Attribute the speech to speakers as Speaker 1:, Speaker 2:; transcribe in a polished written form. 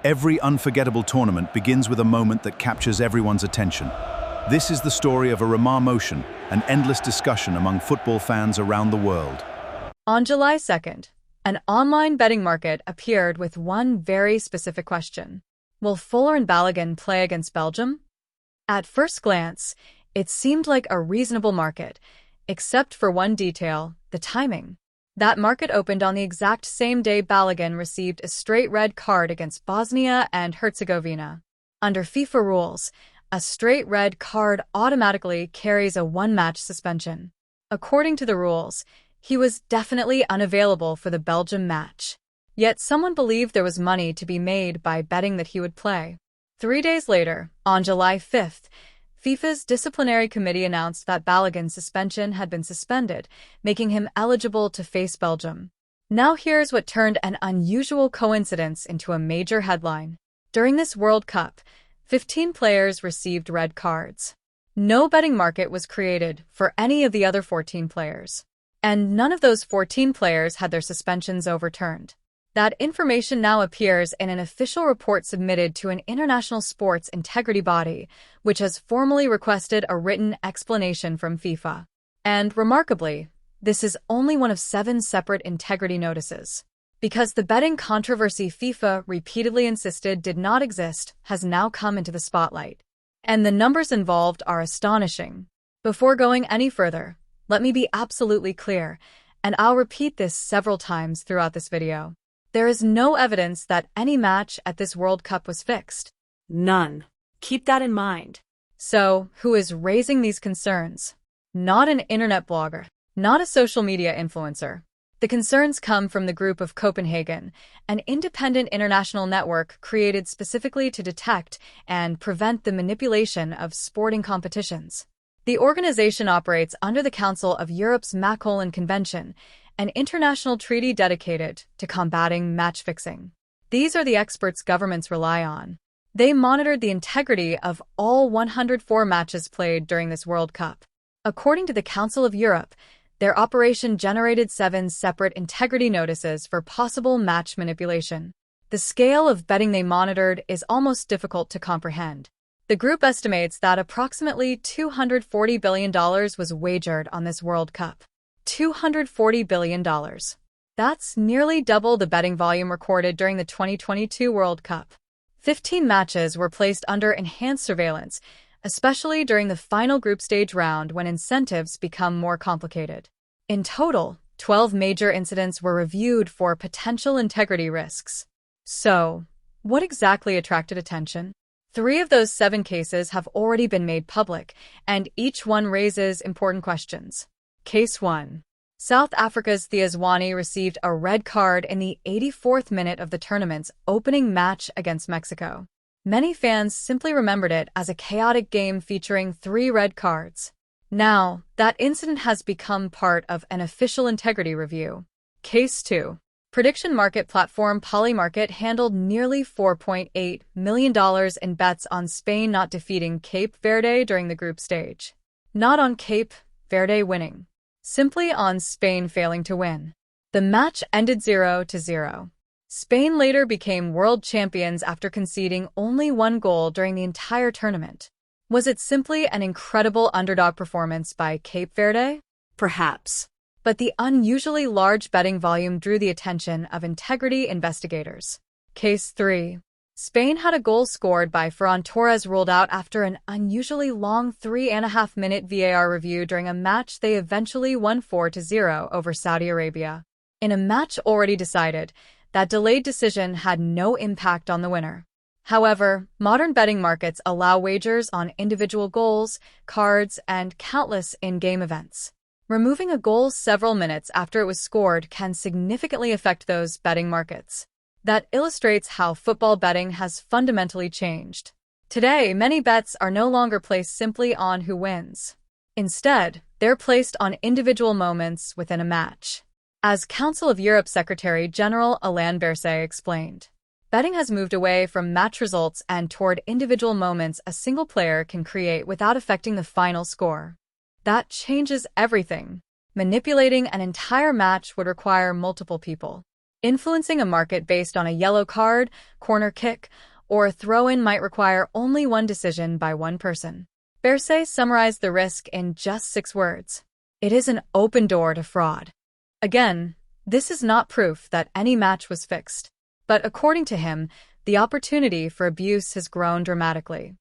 Speaker 1: Every unforgettable tournament begins with a moment that captures everyone's attention. This is the story of a Ramah motion, an endless discussion among football fans around the world.
Speaker 2: On July 2nd, an online betting market appeared with one very specific question. Will Fuller and Balogun play against Belgium? At first glance, it seemed like a reasonable market, except for one detail: the timing. That market opened on the exact same day Balogun received a straight red card against Bosnia and Herzegovina. Under FIFA rules, a straight red card automatically carries a one-match suspension. According to the rules, he was definitely unavailable for the Belgium match. Yet someone believed there was money to be made by betting that he would play. 3 days later, on July 5th, FIFA's disciplinary committee announced that Balogun's suspension had been suspended, making him eligible to face Belgium. Now here's what turned an unusual coincidence into a major headline. During this World Cup, 15 players received red cards. No betting market was created for any of the other 14 players. And none of those 14 players had their suspensions overturned. That information now appears in an official report submitted to an international sports integrity body, which has formally requested a written explanation from FIFA. And remarkably, this is only one of 7 separate integrity notices. Because the betting controversy FIFA repeatedly insisted did not exist has now come into the spotlight. And the numbers involved are astonishing. Before going any further, let me be absolutely clear, and I'll repeat this several times throughout this video. There is no evidence that any match at this World Cup was fixed.
Speaker 3: None. Keep that in mind.
Speaker 2: So, who is raising these concerns? Not an internet blogger, not a social media influencer. The concerns come from the Group of Copenhagen, an independent international network created specifically to detect and prevent the manipulation of sporting competitions. The organization operates under the Council of Europe's Macmillan Convention, an international treaty dedicated to combating match fixing. These are the experts governments rely on. They monitored the integrity of all 104 matches played during this World Cup. According to the Council of Europe, their operation generated 7 separate integrity notices for possible match manipulation. The scale of betting they monitored is almost difficult to comprehend. The group estimates that approximately $240 billion was wagered on this World Cup. $240 billion. That's nearly double the betting volume recorded during the 2022 World Cup. 15 matches were placed under enhanced surveillance, especially during the final group stage round when incentives become more complicated. In total, 12 major incidents were reviewed for potential integrity risks. So, what exactly attracted attention? 3 of those 7 cases have already been made public, and each one raises important questions. Case 1. South Africa's Thiazwane received a red card in the 84th minute of the tournament's opening match against Mexico. Many fans simply remembered it as a chaotic game featuring 3 red cards. Now, that incident has become part of an official integrity review. Case 2. Prediction market platform Polymarket handled nearly $4.8 million in bets on Spain not defeating Cape Verde during the group stage. Not on Cape Verde winning. Simply on Spain failing to win. The match ended 0-0. Spain later became world champions after conceding only 1 goal during the entire tournament. Was it simply an incredible underdog performance by Cape Verde?
Speaker 3: Perhaps.
Speaker 2: But the unusually large betting volume drew the attention of integrity investigators. Case 3. Spain had a goal scored by Ferran Torres ruled out after an unusually long 3.5-minute VAR review during a match they eventually won 4-0 over Saudi Arabia. In a match already decided, that delayed decision had no impact on the winner. However, modern betting markets allow wagers on individual goals, cards, and countless in-game events. Removing a goal several minutes after it was scored can significantly affect those betting markets. That illustrates how football betting has fundamentally changed. Today, many bets are no longer placed simply on who wins. Instead, they're placed on individual moments within a match. As Council of Europe Secretary General Alain Berset explained, betting has moved away from match results and toward individual moments a single player can create without affecting the final score. That changes everything. Manipulating an entire match would require multiple people. Influencing a market based on a yellow card, corner kick, or throw-in might require only one decision by one person. Bersay summarized the risk in just 6 words. It is an open door to fraud. Again, this is not proof that any match was fixed. But according to him, the opportunity for abuse has grown dramatically.